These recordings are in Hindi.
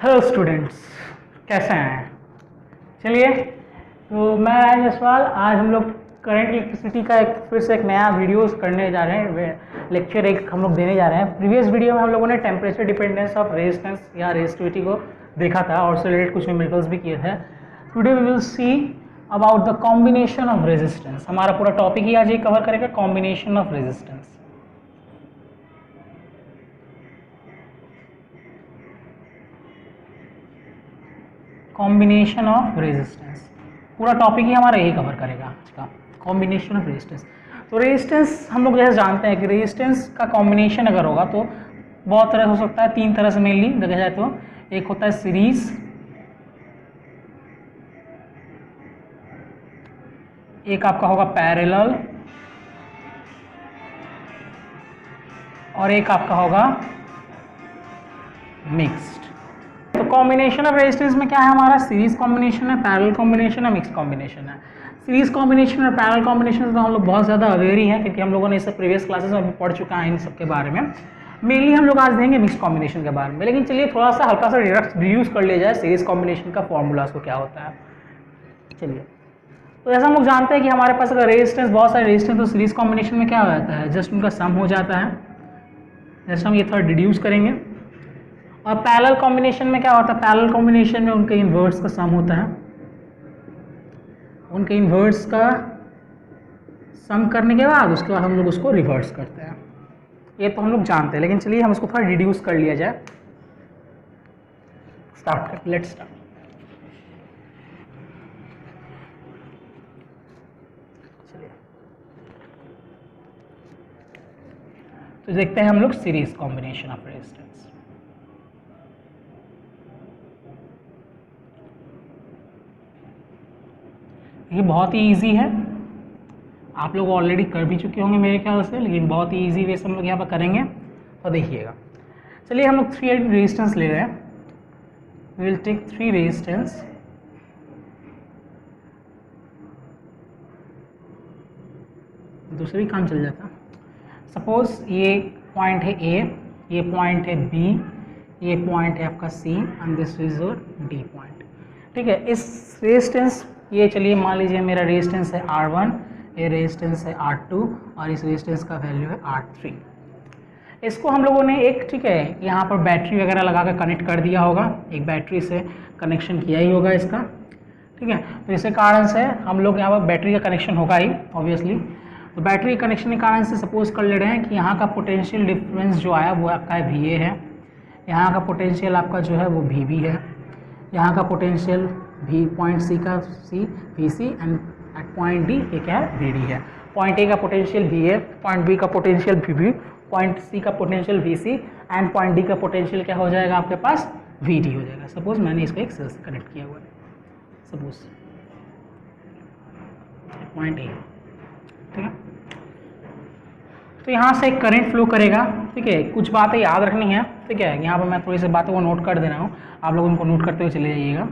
हेलो स्टूडेंट्स, कैसे हैं? चलिए, तो मैं राज जसवाल। आज हम लोग करंट इलेक्ट्रिसिटी का फिर से एक नया वीडियोस करने जा रहे हैं। लेक्चर एक हम लोग देने जा रहे हैं। प्रीवियस वीडियो में हम लोगों ने टेम्परेचर डिपेंडेंस ऑफ रेजिस्टेंस या रेजिस्टिविटी को देखा था और उससे रिलेटेड कुछ न्यूमेरिकल्स भी किए थे। Today we will see about the combination of resistance. हमारा पूरा टॉपिक ही आज ये कवर करेगा, combination of resistance. Combination of resistance पूरा टॉपिक ही हमारा यही कवर करेगा आज का, कॉम्बिनेशन ऑफ रेजिस्टेंस। तो रेजिस्टेंस हम लोग जैसे जानते हैं कि रेजिस्टेंस का कॉम्बिनेशन अगर होगा तो बहुत तरह हो सकता है, तीन तरह से मेनली देखा जाए तो। एक होता है सीरीज, एक आपका होगा पैरेलल और एक आपका होगा मिक्स्ड। तो कॉम्बिनेशन ऑफ रेजिस्टेंस में क्या है हमारा? सीरीज कॉम्बिनेशन है, पैरेलल कॉम्बिनेशन है, मिक्स कॉम्बिनेशन है। सीरीज कॉम्बिनेशन और पैरेलल कॉम्बिनेशन तो हम लोग बहुत ज़्यादा अवेयर ही हैं क्योंकि हम लोगों ने इससे प्रीवियस क्लासेस में भी पढ़ चुका है इन सब के बारे में। मेनली हम लोग आज देंगे मिक्स कॉम्बिनेशन के बारे में, लेकिन चलिए थोड़ा सा हल्का सा रिड्यूस कर लिया जाए सीरीज कॉम्बिनेशन का फॉर्मूला को क्या होता है। चलिए, तो जैसा हम लोग जानते हैं कि हमारे पास अगर रेजिस्टेंस बहुत सारे रेजिस्टेंस तो सीरीज कॉम्बिनेशन में क्या हो जाता है, जस्ट उनका सम हो जाता है। जैसे हम ये थोड़ा रिड्यूस करेंगे। और पैरेलल कॉम्बिनेशन में क्या होता है? पैरेलल कॉम्बिनेशन में उनके इन्वर्स का सम होता है। उनके इन्वर्स का सम करने के बाद उसके बाद हम लोग उसको रिवर्स करते हैं। ये तो हम लोग जानते हैं, लेकिन चलिए हम इसको थोड़ा रिड्यूस कर लिया जाए। स्टार्ट कर, लेट्स स्टार्ट। चलिए, तो देखते हैं हम लोग सीरीज कॉम्बिनेशन ऑफ रेजिस्टेंस। ये बहुत ही इजी है, आप लोग ऑलरेडी कर भी चुके होंगे मेरे ख्याल से, लेकिन बहुत ही इजी वे से हम लोग यहाँ पर करेंगे तो देखिएगा। चलिए हम लोग 3 रेजिस्टेंस ले रहे हैं। We will take 3 resistance. दूसरे भी काम चल जाता। सपोज ये पॉइंट है ए, ये पॉइंट है बी, ये पॉइंट है आपका C and this is your D point. ठीक है, इस रेजिस्टेंस ये चलिए मान लीजिए मेरा रेजिस्टेंस है R1, ये रेजिस्टेंस है R2 और इस रेजिस्टेंस का वैल्यू है R3। इसको हम लोगों ने एक, ठीक है, यहाँ पर बैटरी वगैरह लगा कर कनेक्ट कर दिया होगा, एक बैटरी से कनेक्शन किया ही होगा इसका। ठीक है, तो इसी कारण से हम लोग यहाँ पर बैटरी का कनेक्शन होगा ही ऑब्वियसली। तो बैटरी कनेक्शन के कारण से सपोज कर ले रहे हैं कि यहाँ का पोटेंशियल डिफरेंस जो आया वो आपका VA है, यहाँ का पोटेंशियल आपका जो है वो VB है, यहाँ का पोटेंशियल भी पॉइंट सी का VC and at point D ये क्या है? VD है। पॉइंट ए का पोटेंशियल VA, पॉइंट बी का पोटेंशियल VB, पॉइंट सी का potential VC and point D का पोटेंशियल क्या हो जाएगा आपके पास? VD हो जाएगा। सपोज मैंने इसको एक सेल से कनेक्ट किया हुआ है, सपोज पॉइंट ए। ठीक है, तो यहाँ से एक करंट फ्लो करेगा। ठीक है, कुछ बातें याद रखनी है। ठीक है, यहाँ पर मैं थोड़ी सी बातों को नोट कर दे रहा हूँ, आप लोग उनको नोट करते हुए चले जाइएगा।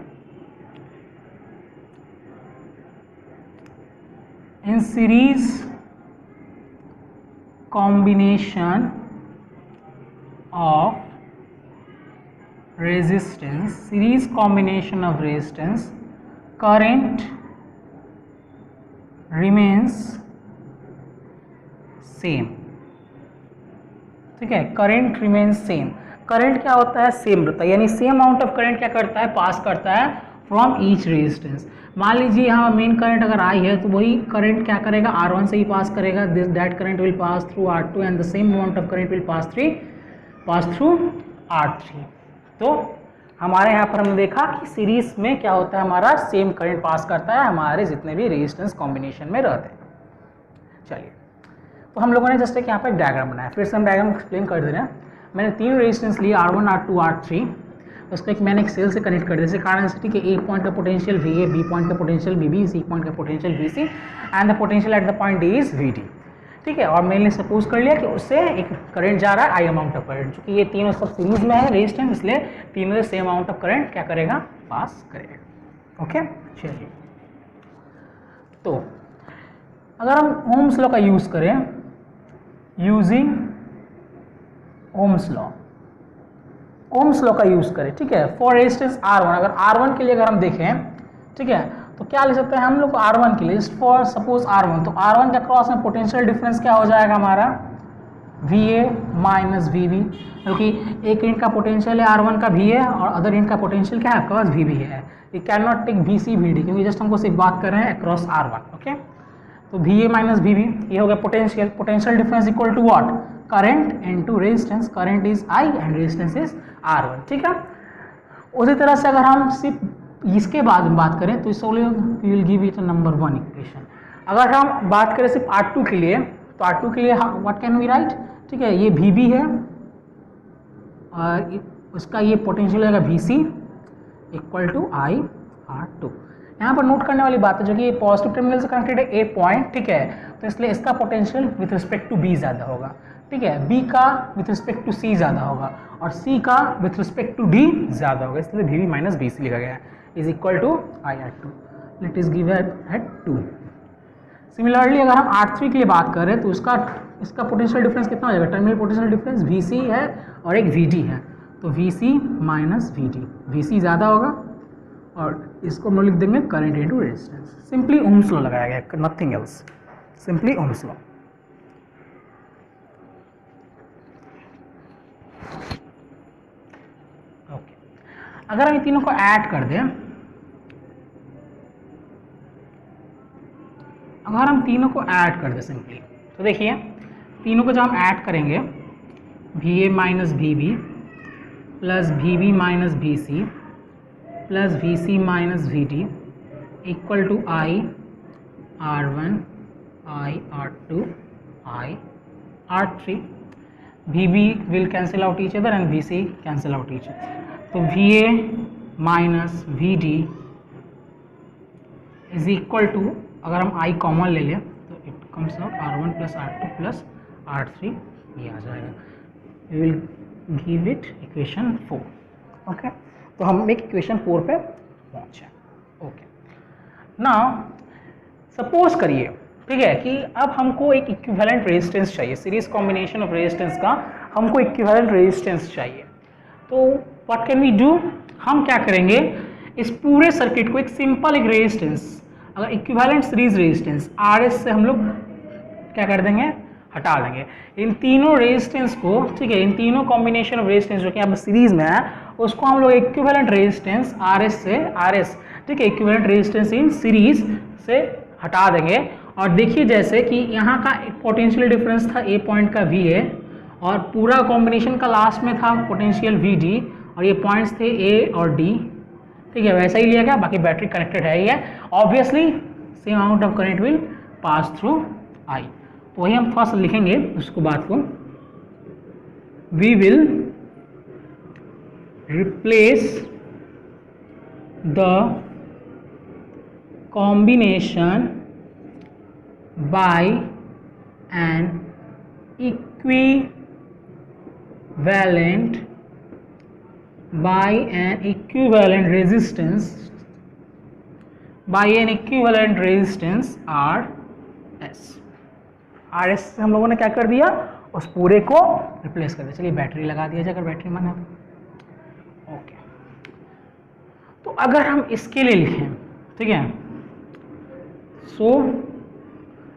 इन series combination of resistance, series combination of resistance, current remains same. ठीक है, करंट रिमेन्स सेम। करंट क्या होता है? सेम रहता है, यानी सेम अमाउंट ऑफ करंट क्या करता है? पास करता है फ्रॉम ईच रेजिस्टेंस। मान लीजिए यहाँ मेन करंट अगर आई है तो वही करंट क्या करेगा? R1 से ही पास करेगा। That current will pass through R2 and the same amount of current will pass through R3। तो हमारे यहाँ पर हमने देखा कि सीरीज में क्या होता है, हमारा सेम करंट पास करता है हमारे जितने भी रेजिस्टेंस कॉम्बिनेशन में रहते हैं। चलिए, तो हम लोगों ने जस्ट एक यहाँ पर डायग्राम बनाया, फिर से हम डायग्राम एक्सप्लेन कर दे रहे हैं। मैंने 3 रेजिस्टेंस लिए, R1, R2, R3। उसको एक मैंने एक सेल से कनेक्ट कर दिया, जिसके कारण से ठीक है, एक पॉइंट का पोटेंशियल VA, बी पॉइंट का पोटेंशियल BB, सी पॉइंट का potential BC and the potential at the point D is VD। ठीक है, और मैंने सपोज कर लिया कि उससे एक करंट जा रहा है I अमाउंट ऑफ करंट, क्योंकि ये तीनों सब सीरीज में है रेजिस्टेंस, इसलिए तीनों से सेम अमाउंट ऑफ करंट क्या करेगा? पास करेगा। ओके, चलिए, तो अगर हम ओम्स लॉ का यूज करें, using Ohm's law, Ohm's law का यूज करें, ठीक है, फॉर रेजिस्टेंस R1, अगर R1 के लिए अगर हम देखें, ठीक है, तो क्या लिख सकते हैं हम लोग R1 के लिए, फॉर सपोज R1, तो R1 के अक्रॉस में पोटेंशियल डिफरेंस क्या हो जाएगा हमारा, VA माइनस VB, क्योंकि एक इंट का पोटेंशियल है R1 का VA और अदर इंट का पोटेंशियल क्या है आपके पास VB है। ये can not take VC VD, क्योंकि जस्ट हमको सिर्फ बात कर रहे हैं अक्रॉस R1, ओके। तो VA माइनस VB ये हो गया potential, potential difference equal to what, current into resistance, current is I and resistance is R1, ठीक है। उसी तरह से अगर हम सिर्फ इसके बाद में बात करें तो इस we will give it number 1 equation. अगर हम बात करें सिर्फ R2 के लिए, तो R2 के लिए व्हाट कैन वी राइट, ठीक है, ये VB है और उसका ये पोटेंशियल रहेगा VC equal to I R2। यहाँ पर नोट करने वाली बात है जो कि ये पॉजिटिव टर्मिनल से कनेक्टेड है A पॉइंट, ठीक है, तो इसलिए इसका potential with respect to B ज़्यादा होगा, ठीक है, B का विथ रिस्पेक्ट टू C ज़्यादा होगा और C का विथ रिस्पेक्ट टू D ज़्यादा होगा, इसलिए VB माइनस BC लिखा गया है is equal to I R2। Let us give it 2। Similarly अगर हम R3 के लिए बात करें तो इसका पोटेंशियल डिफरेंस कितना हो जाएगा, टर्मिनल पोटेंशियल डिफरेंस VC है और एक VD है, तो VC माइनस VD, VC ज़्यादा होगा और इसको हम लिख देंगे current into resistance. Simply Ohm's law लगाया गया है, nothing else, simply Ohm's law. Okay, अगर हम इन तीनों को ऐड कर दें, अगर हम तीनों को ऐड कर दें सिंपली, तो देखिए तीनों को जब हम ऐड करेंगे, VA minus VB plus VB minus VC plus VC minus VD equal to I R1 I R2 I R3। VB will cancel out each other and VC cancel out each other, तो VA minus VD is equal to, अगर हम I कॉमन ले लें तो it comes out R1 plus R2 plus R3, ये आ जाएगा, we will give it equation 4, okay. तो हम एक इक्वेशन 4 पे पहुंचे, ओके। नाउ सपोज करिए, ठीक है, कि अब हमको एक इक्विवेलेंट रेजिस्टेंस चाहिए, सीरीज कॉम्बिनेशन ऑफ रेजिस्टेंस का हमको इक्विवेलेंट रेजिस्टेंस चाहिए, तो व्हाट कैन वी डू, हम क्या करेंगे, इस पूरे सर्किट को एक सिंपल एक रेजिस्टेंस, अगर इक्विवेलेंट सीरीज रेजिस्टेंस RS से हम लोग क्या कर देंगे, हटा देंगे इन तीनों रेजिस्टेंस को, ठीक है, इन तीनों कॉम्बिनेशन ऑफ रेजिस्टेंस जो कि अब सीरीज में है उसको हम लोग इक्विवेलेंट रेजिस्टेंस RS से RS, ठीक है, इक्विवेलेंट रेजिस्टेंस इन सीरीज से हटा देंगे। और देखिए जैसे कि यहाँ का पोटेंशियल डिफरेंस था A पॉइंट का VA और पूरा कॉम्बिनेशन का लास्ट में था पोटेंशियल VD और ये पॉइंट्स थे A और D, ठीक है, वैसा ही लिया गया, बाकी बैटरी कनेक्टेड है ही है, obviously same amount of current will pass through I। तो वही हम थोड़ा सा लिखेंगे उसको बात को, we will replace the combination by an equivalent resistance RS से हम लोगों ने क्या कर दिया, उस पूरे को रिप्लेस कर दिया। चलिए बैटरी लगा दिया जाए अगर बैटरी मन है तो, ओके। तो अगर हम इसके लिए लिखें, ठीक है, सो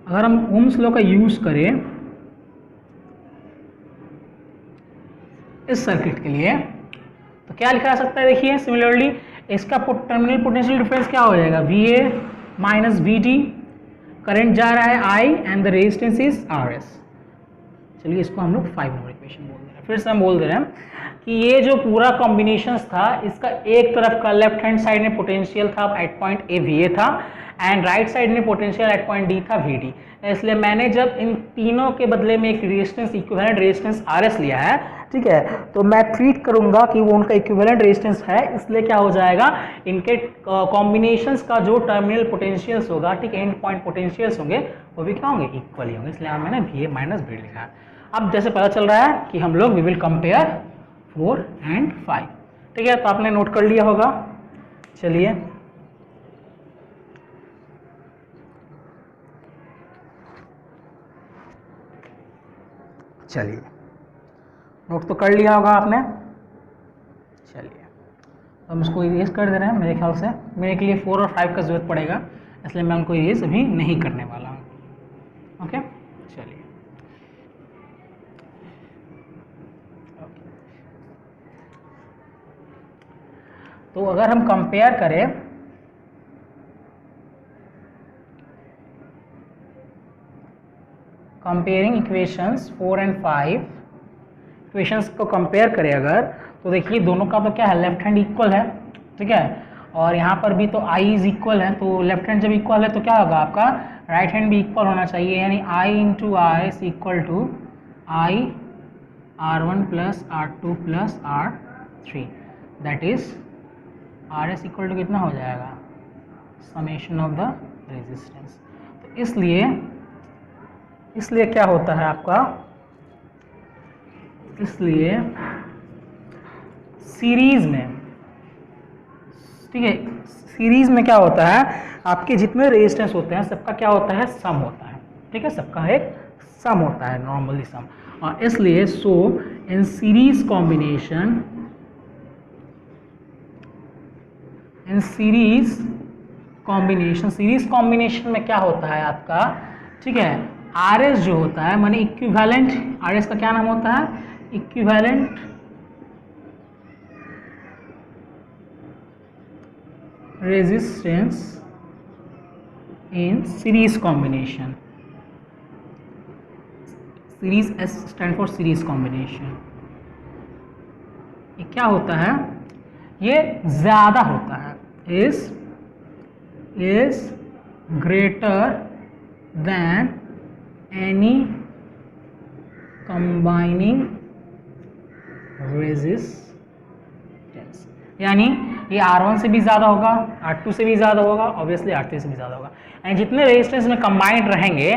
अगर हम ओम्स लॉ का यूज करें इस सर्किट के लिए तो क्या लिखा जा सकता है, देखिए सिमिलरली इसका टर्मिनल पोटेंशियल डिफरेंस क्या हो जाएगा, VA माइनस VD, करंट जा रहा है I and the resistance is RS। चलिए इसको हम लोग 5 नंबर इक्वेशन बोल दे रहे हैं, फिर से हम बोल दे रहे हैं कि ये जो पूरा कॉम्बिनेशन था इसका एक तरफ का लेफ्ट हैंड साइड में पोटेंशियल था एट पॉइंट A VA था एंड राइट साइड में पोटेंशियल एट पॉइंट D था VD। इसलिए मैंने जब इन तीनों के बदले में एक रेजिस्टेंस इक्विवेलेंट रेजिस्टेंस RS लिया है, ठीक है, तो मैं ट्रीट करूंगा कि वो उनका इक्विवेलेंट रेजिस्टेंस है, इसलिए क्या हो जाएगा, इनके कॉम्बिनेशंस का जो टर्मिनल पोटेंशियल्स होगा, ठीक है, एंड पॉइंट पोटेंशियल्स होंगे वो भी क्या होंगे, इक्वल ही होंगे, इसलिए मैंने VA माइनस VD लिखा है। अब जैसे पता चल रहा है कि हम लोग वी विल कंपेयर 4 एंड 5, ठीक है, तो आपने नोट कर लिया होगा। चलिए नोट तो कर लिया होगा आपने। चलिए हम इसको इरेज कर दे रहे हैं। मेरे ख्याल से मेरे के लिए 4 और 5 का ज़रूरत पड़ेगा, इसलिए मैं उनको इरेज अभी नहीं करने वाला हूँ। ओके चलिए तो अगर हम कंपेयर करें कंपेयरिंग इक्वेशंस 4 एंड 5, इक्वेशंस को कंपेयर करें अगर, तो देखिए दोनों का तो क्या है, लेफ्ट हैंड इक्वल है, ठीक है, और यहाँ पर भी तो i इज इक्वल है, तो लेफ्ट हैंड जब इक्वल है तो क्या होगा, आपका राइट हैंड भी इक्वल होना चाहिए, यानी i into R S equal to I R1 plus R2 plus R3, that is R S equal to कितना हो जाएगा, समेशन ऑफ द रेजिस्टेंस। तो इसलिए क्या होता है आपका, इसलिए सीरीज में, ठीक है, सीरीज में क्या होता है, आपके जितने रेजिस्टेंस होते हैं सबका क्या होता है, सम होता है, ठीक है, सबका एक सम होता है, नॉर्मली सम, और इसलिए so in series combination, in series combination में क्या होता है आपका, ठीक है, आर एस जो होता है माने इक्विवेलेंट, आर एस का क्या नाम होता है, equivalent resistance in series combination, series S stand for series combination, ये क्या होता है, ये ज्यादा होता है, is greater than any combining resistance, यानी ये R1 से भी ज़्यादा होगा, R2 से भी ज़्यादा होगा, ऑब्वियसली R3 से भी ज़्यादा होगा, यानी जितने रेजिस्टेंस में कंबाइंड रहेंगे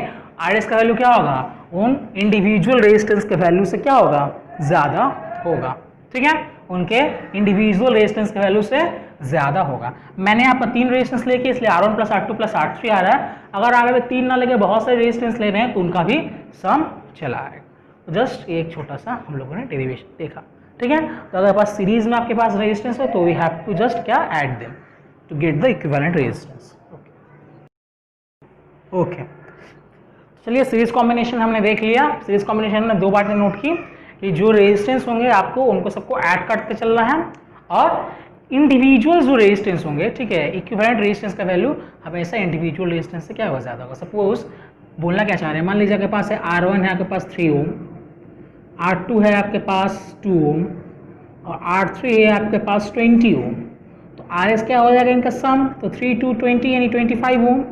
RS का वैल्यू क्या होगा, उन इंडिविजुअल रेजिस्टेंस के वैल्यू से क्या होगा, ज़्यादा होगा, ठीक है, उनके इंडिविजुअल रेजिस्टेंस के वैल्यू से ज़्यादा होगा। मैंने यहाँ पर 3 रेजिस्टेंस लेके, इसलिए R1 plus R2 plus R3 आ रहा है, अगर आगे में 3 ना लेके बहुत सारे रेजिस्टेंस ले रहे हैं तो उनका भी सम चला आएगा। तो जस्ट एक छोटा सा हम लोगों ने डेरिवेशन देखा, ठीक है, तो अगर पास सीरीज में आपके पास रेजिस्टेंस हो तो वी हैव टू जस्ट क्या add them to get the equivalent resistance. Okay चलिए सीरीज कॉम्बिनेशन हमने देख लिया। सीरीज कॉम्बिनेशन में 2 बातें नोट की कि जो रेजिस्टेंस होंगे आपको उनको सबको ऐड करते चलना है, और इंडिविजुअल जो रेजिस्टेंस होंगे, ठीक है, इक्विवेलेंट रेजिस्टेंस का वैल्यू हमेशा इंडिविजुअल रेजिस्टेंस से क्या होगा, ज़्यादा होगा। सपोज बोलना क्या चाह रहे हैं, मान लीजिए आपके पास है R1 है आपके पास 3 ओम, R2 है आपके पास 2 ओम और R3 है आपके पास 20 ओम, तो RS क्या हो जाएगा इनका सम, तो 3 2 20 यानी 25 ओम,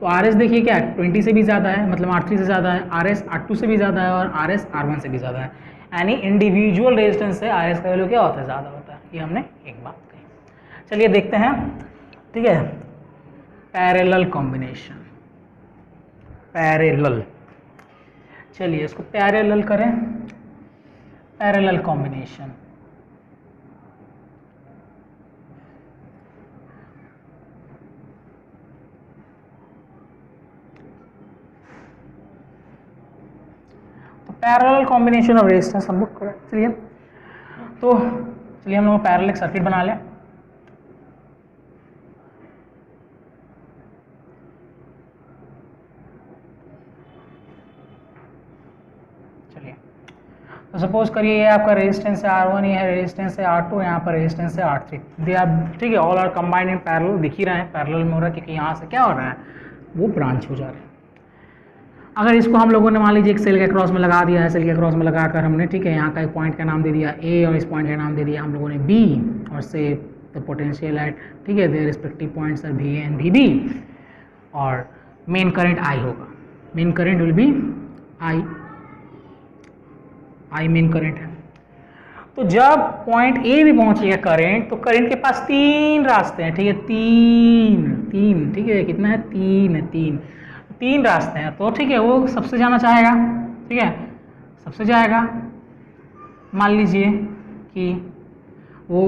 तो RS देखिए क्या है 20 से भी ज़्यादा है, मतलब R3 से ज़्यादा है, RS R2 से भी ज़्यादा है और RS R1 से भी ज़्यादा है, यानी इंडिविजुअल रेजिस्टेंस से RS का वैल्यू क्या होता है, ज़्यादा होता है। ये हमने एक बात कही। चलिए देखते हैं, ठीक है, पैरेलल कॉम्बिनेशन, पैरेलल, चलिए इसको पैरेलल करें, पैरेलल कॉम्बिनेशन, तो पैरेलल कॉम्बिनेशन ऑफ रेजिस्टेंस हम लोग करें। चलिए हम लोग पैरेलल सर्किट बना लें। तो सपोज करिए ये आपका रेजिस्टेंस है R1, ये है रेजिस्टेंस है R2, यहाँ पर रेजिस्टेंस है R3, दे आर, ठीक है, all are combined in parallel, दिख ही रहा है पैरेलल में हो रहा है, क्योंकि यहाँ से क्या हो रहा है, वो ब्रांच हो जा रहा है। अगर इसको हम लोगों ने मान लीजिए एक सेल के क्रॉस में लगा दिया है, सेल के क्रॉस में लगाकर हमने, ठीक है, यहाँ का एक पॉइंट का नाम दे दिया A और इस पॉइंट का नाम दे दिया हम लोगों ने B, और से द पोटेंशियल एट, ठीक है, their respective points are V and VB, और मेन करंट I होगा, main current will be I main current है। तो जब पॉइंट A भी पहुंचेगा करंट, तो करंट के पास 3 रास्ते हैं, ठीक है, तीन, ठीक है, कितना है, 3 है, 3 रास्ते हैं, तो ठीक है, वो सबसे जाना चाहेगा, ठीक है, सबसे जाएगा। मान लीजिए कि वो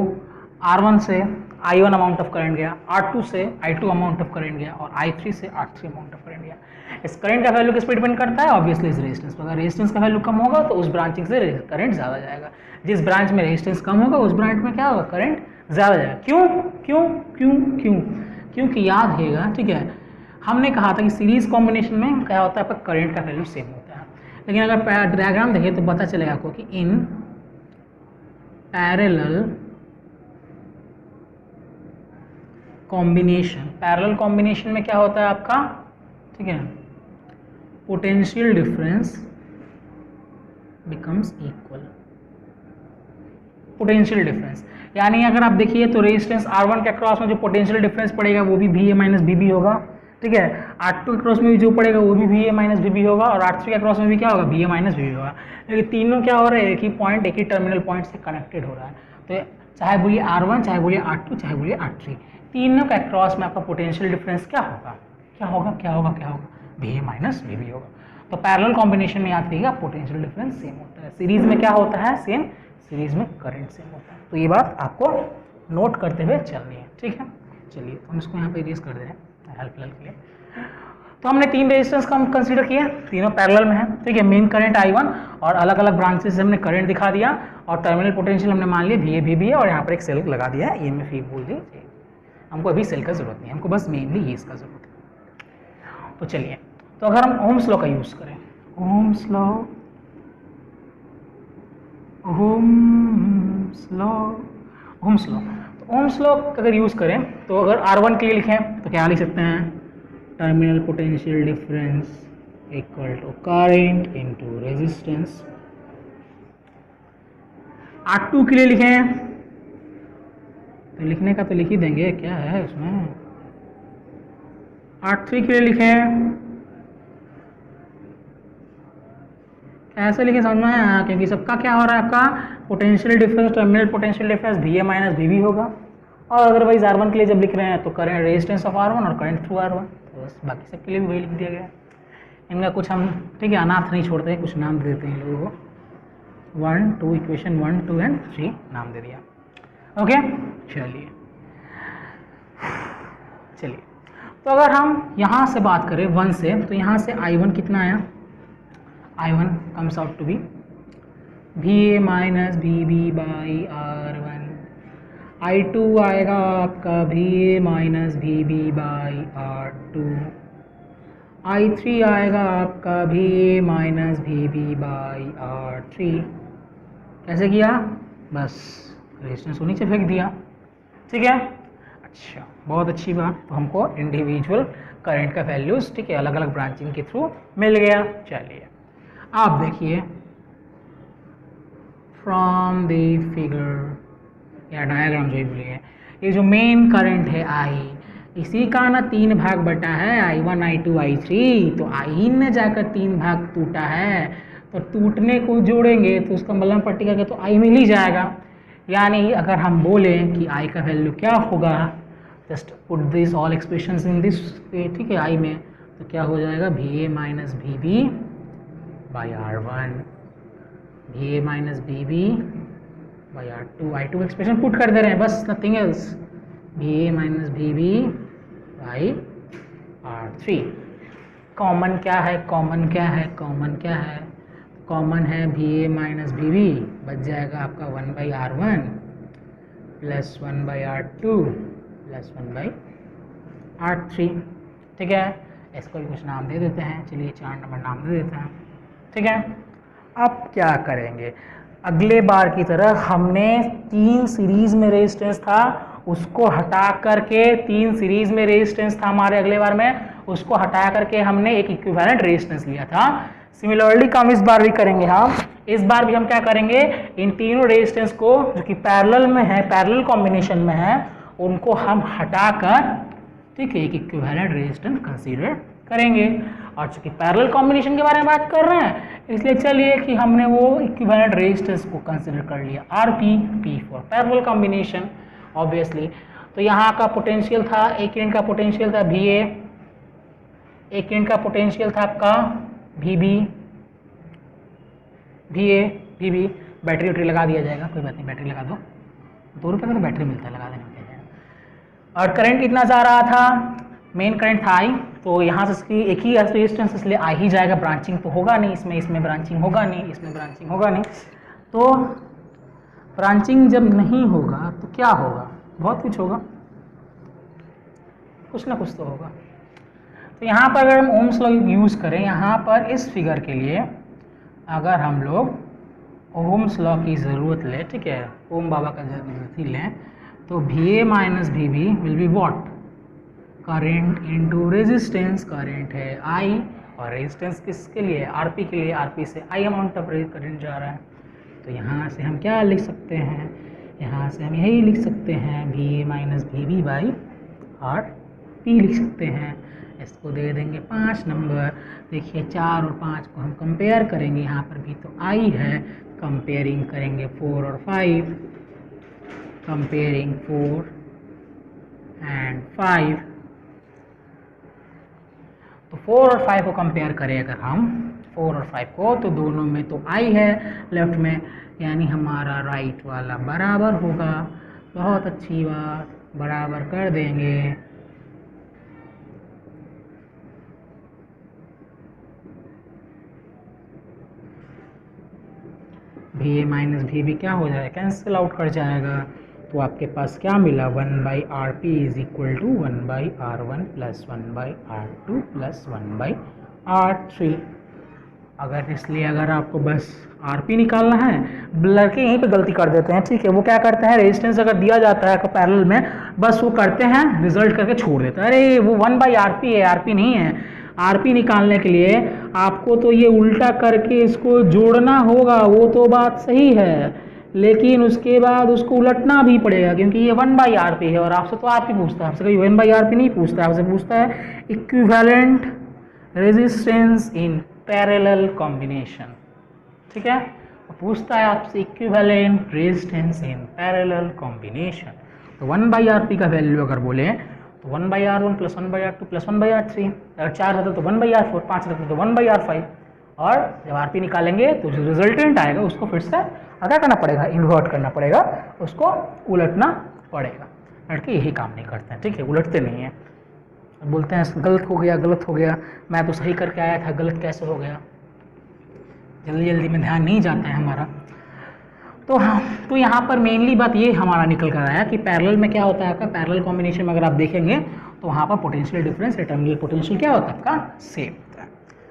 R1 से I1 अमाउंट ऑफ करंट गया, R2 से I2 अमाउंट ऑफ करंट गया और I3 से R3 अमाउंट ऑफ करंट गया। इस करंट का वैल्यू किस पर डिपेंड करता है? ऑब्वियसली इस रेजिस्टेंस पर। अगर रेजिस्टेंस का वैल्यू कम होगा तो उस ब्रांचिंग से करंट ज़्यादा जाएगा, जिस ब्रांच में रेजिस्टेंस कम होगा उस ब्रांच में क्या होगा? करंट ज़्यादा जाएगा। क्यों क्यों क्यों क्यों? क्योंकि याद रखिएगा, ठीक है, हमने कहा था कि सीरीज कॉम्बिनेशन में क्या होता है, आपका करंट का वैल्यू सेम होता है। लेकिन अगर डायग्राम देखिए तो पता चलेगा आपको कि इन पैरेलल कॉम्बिनेशन में क्या होता है आपका, ठीक है, potential difference becomes equal. Potential difference यानी अगर आप देखिए तो रेजिस्टेंस R1 के अक्रॉस में जो पोटेंशियल डिफरेंस पड़ेगा वो भी VA माइनस VB होगा, ठीक है। R2 के अक्रॉस में भी जो पड़ेगा वो भी VA माइनस VB होगा और R3 के अक्रॉस में भी क्या होगा? VA माइनस VB होगा। लेकिन तीनों क्या हो रहे हैं? एक ही पॉइंट, एक ही टर्मिनल पॉइंट से कनेक्टेड हो रहा है। तो चाहे बोलिए R1, चाहे बोलिए R2, चाहे बोलिए R3, तीनों के अक्रॉस में आपका पोटेंशियल डिफरेंस क्या होगा? क्या होगा? क्या होगा? क्या होगा? VA माइनस VB होगा। तो पैरेलल कॉम्बिनेशन में याद रखिएगा पोटेंशियल डिफरेंस सेम होता है। सीरीज में क्या होता है? सेम। सीरीज में करंट सेम होता है। तो ये बात आपको नोट करते हुए चलनी है, ठीक है। चलिए तो हम इसको यहाँ पे इरेज कर दे रहे हैं हेल्प के लिए। तो हमने तीन रेजिस्टेंस का हम कंसीडर किया, तीनों पैरेलल में है, ठीक है। मेन करंट I1 और अलग अलग ब्रांचेस से हमने करंट दिखा दिया और टर्मिनल पोटेंशियल हमने मान लिया VA VB है और यहाँ पर एक सेल लगा दिया है EMF बोल दीजिए। हमको अभी सेल का जरूरत नहीं है, हमको बस मेनली ये इसका जरूरत है। तो चलिए, तो अगर हम ओम्स लॉ का यूज करें, ओम्स लॉ तो ओम्स लॉ अगर यूज करें तो अगर R1 के लिए लिखें तो क्या लिख सकते हैं? Terminal potential difference equal to current into resistance. R2 के लिए लिखें तो लिखने का तो लिख ही देंगे, क्या है उसमें। R3 के लिए लिखें ऐसे लिखे समझ में आया, क्योंकि सबका क्या हो रहा है? आपका potential difference, terminal potential difference VA minus VB होगा। और अदरवाइज R1 के लिए जब लिख रहे हैं तो करंट रेजिस्टेंस ऑफ R1 और करंट थ्रू R1, तो बस बाकी सबके लिए भी वही लिख दिया गया है। इनका कुछ हम, ठीक है, अनाथ नहीं छोड़ते हैं, कुछ नाम दे देते हैं लोगों को। 1 2 इक्वेशन 1 2 एंड 3 नाम दे दिया। ओके, चलिए तो अगर हम यहाँ से बात करें 1 से, तो यहाँ से I1 कितना आया? I1 comes out to be VA minus VB by R1। I2 आएगा आपका VA minus VB by R2। I3 आएगा आपका VA minus VB by R3। कैसे किया? बस रेजिस्टेंस को नीचे फेंक दिया, ठीक है। अच्छा, बहुत अच्छी बात। तो हमको इंडिविजुअल करंट का वैल्यूज, ठीक है, अलग अलग ब्रांचिंग के थ्रू मिल गया। चलिए आप देखिए फ्रॉम द फिगर या डायग्राम जो बोलिए, ये जो मेन करंट है I, इसी का ना 3 भाग बटा है, I1 I2 I3। तो I ने जाकर 3 भाग टूटा है, तो टूटने को जोड़ेंगे तो उसका मल्लम पट्टी करके तो I मिल ही जाएगा। यानी अगर हम बोलें कि I का वैल्यू क्या होगा, just put this all expressions in this, ठीक है, I में, तो क्या हो जाएगा? VA minus VB by R1, VA minus VB by R2। I2 expression put कर दे रहे हैं, बस nothing else. VA minus VB by R3। Common क्या है? कॉमन क्या है? कॉमन क्या है? कॉमन है VA minus VB, बच जाएगा आपका 1 by R1 plus 1 by R2 plus 1 by R3, ठीक है। इसको भी कुछ नाम दे देते हैं, चलिए 4 नंबर नाम दे देते हैं, ठीक है। अब क्या करेंगे? अगले बार की तरह हमने 3 सीरीज में रेजिस्टेंस था, उसको हटा करके 3 सीरीज में रेजिस्टेंस था हमारे अगले बार में, उसको हटा करके हमने एक इक्विवेलेंट रेजिस्टेंस लिया था। सिमिलरली काम इस बार भी करेंगे हम। इस बार भी हम क्या करेंगे? इन तीनों रेजिस्टेंस को जो कि पैरेलल में है, पैरेलल कॉम्बिनेशन में है, उनको हम हटाकर, ठीक है, एक इक्विवेलेंट रेजिस्टेंस कंसीडर करेंगे। और चूंकि पैरेलल कॉम्बिनेशन के बारे में बात कर रहे हैं, इसलिए चलिए कि हमने वो इक्विवेलेंट रेजिस्टेंस को कंसीडर कर लिया, RP, P for parallel combination obviously. तो यहाँ का पोटेंशियल था, एक यूनिट का पोटेंशियल था VA, एक यूनिट का पोटेंशियल था आपका VB, बैटरी वैटरी लगा दिया जाएगा, कोई बात नहीं, बैटरी लगा दो, 2 रुपये का तो बैटरी मिलता है, लगा देने में क्या जाएगा। और करंट कितना जा रहा था, मेन करंट था आई, तो यहाँ से इसकी एक ही रेजिस्टेंस इसलिए आ ही जाएगा, ब्रांचिंग तो होगा नहीं इसमें, इसमें ब्रांचिंग होगा नहीं, इसमें ब्रांचिंग होगा नहीं। तो ब्रांचिंग जब नहीं होगा तो क्या होगा, बहुत कुछ होगा, कुछ ना कुछ तो होगा। तो यहाँ पर अगर हम ओम्स लॉ यूज़ करें, यहाँ पर इस फिगर के लिए अगर हम लोग ओम्स लॉ की ज़रूरत लें, ठीक है, ओम बाबा का ज़रूरत ही लें, तो VA minus VB will be what, current into resistance, current है I और रेजिस्टेंस किसके लिए, RP के लिए, RP से I अमाउंट ऑफ करंट जा रहा है। तो यहाँ से हम क्या लिख सकते हैं, यहाँ से हम यही लिख सकते हैं VA minus VB by RP लिख सकते हैं। इसको दे देंगे 5 नंबर। देखिए 4 और 5 को हम कंपेयर करेंगे, यहाँ पर भी तो I है, कंपेयरिंग करेंगे 4 और 5, कंपेयरिंग 4 एंड 5, तो 4 और 5 को कंपेयर करें अगर हम 4 और 5 को, तो दोनों में तो I है लेफ्ट में, यानी हमारा राइट वाला बराबर होगा। बहुत अच्छी बात, बराबर कर देंगे। VA माइनस VB क्या हो जाएगा, कैंसिल आउट कर जाएगा। तो आपके पास क्या मिला, 1/RP is equal to 1/R1 plus 1/R2 plus 1/R3। अगर इसलिए अगर आपको बस RP निकालना है, लड़के यहीं पे गलती कर देते हैं, ठीक है, वो क्या करते हैं, रेजिस्टेंस अगर दिया जाता है पैरेलल में, बस वो करते हैं रिजल्ट करके छोड़ देते हैं, अरे वो 1/RP है, RP नहीं है। RP निकालने के लिए आपको तो ये उल्टा करके इसको जोड़ना होगा, वो तो बात सही है, लेकिन उसके बाद उसको उलटना भी पड़ेगा, क्योंकि ये 1/RP है और आपसे तो RP पूछता है, आपसे कहीं 1/RP नहीं पूछता है, आपसे पूछता है equivalent resistance in parallel combination, ठीक है, पूछता है आपसे equivalent resistance in parallel combination. तो 1/RP का वैल्यू अगर बोले तो 1/R1 plus 1/R2 plus 1/R3, अगर 4 रहता तो 1/R4, 5 रहता तो 1/R5, और जब RP निकालेंगे तो जो रिजल्टेंट आएगा उसको फिर से क्या करना पड़ेगा, इन्वर्ट करना पड़ेगा, उसको उलटना पड़ेगा। लड़के यही काम नहीं करते हैं, ठीक है, उलटते नहीं हैं, बोलते हैं गलत हो गया, गलत हो गया, मैं तो सही करके आया था, गलत कैसे हो गया, जल्दी जल्दी में ध्यान नहीं जाता है हमारा। तो हाँ, तो यहाँ पर मेनली बात ये हमारा निकल कर आया कि पैरेलल में क्या होता है आपका, पैरेलल कॉम्बिनेशन में अगर आप देखेंगे तो वहाँ पर पोटेंशियल डिफरेंस, टर्मिनल पोटेंशियल क्या होता है आपका, सेम होता है,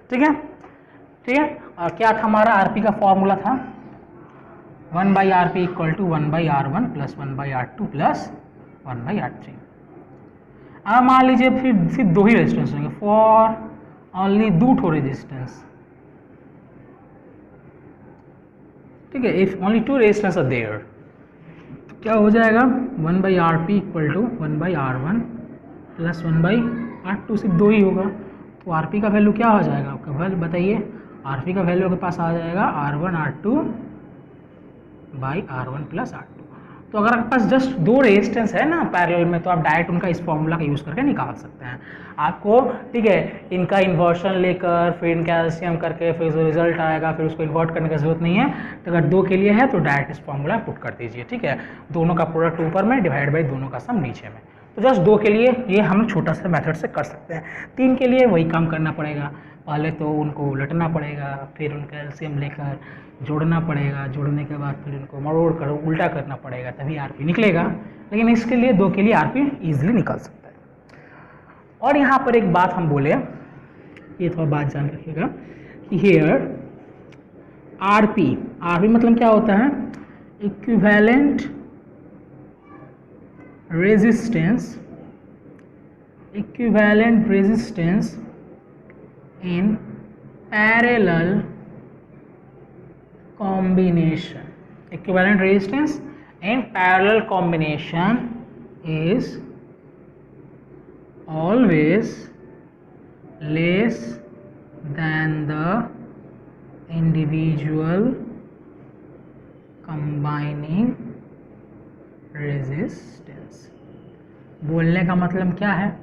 ठीक है, ठीक है। और क्या था हमारा RP का फॉर्मूला था 1/RP equal to 1/R1 plus 1/R2 plus 1/R3। अब मान लीजिए फिर सिर्फ 2 ही रेजिस्टेंस होंगे, फॉर ओनली 2 ठो रेजिस्टेंस, ठीक है, if only 2 resistance are there, तो क्या हो जाएगा 1/RP equal to 1/R1 plus 1/R2, सिर्फ 2 ही होगा, तो RP का वैल्यू क्या हो जाएगा आपका, वैल्यू बताइए, RP का वैल्यू आपके पास आ जाएगा R1R2/R1 प्लस R2। तो अगर आपके पास जस्ट 2 रेजिस्टेंस है ना पैरेलल में, तो आप डायरेक्ट उनका इस फॉर्मूला का यूज़ करके निकाल सकते हैं आपको, ठीक है, इनका इन्वर्शन लेकर फिर इनका एलसीएम करके फिर जो रिजल्ट आएगा फिर उसको इन्वर्ट करने की जरूरत नहीं है। तो अगर 2 के लिए है तो डायरेक्ट इस फॉर्मूला पुट कर दीजिए, ठीक है, दोनों का प्रोडक्ट ऊपर में डिवाइड बाई दोनों का सम नीचे में। तो जस्ट 2 के लिए ये हम छोटा सा मेथड से कर सकते हैं, 3 के लिए वही काम करना पड़ेगा, पहले तो उनको उलटना पड़ेगा, फिर उनका एलसीएम लेकर जोड़ना पड़ेगा, जोड़ने के बाद फिर उनको मरोड़ कर उल्टा करना पड़ेगा, तभी RP निकलेगा, लेकिन इसके लिए 2 के लिए RP ईजिली निकल सकता है। और यहाँ पर एक बात हम बोले, ये थोड़ा बात जान रखिएगा कि हेयर RP मतलब क्या होता है, equivalent resistance in parallel combination. Equivalent resistance in parallel combination is always less than the individual combining resistance। बोलने का मतलब क्या है,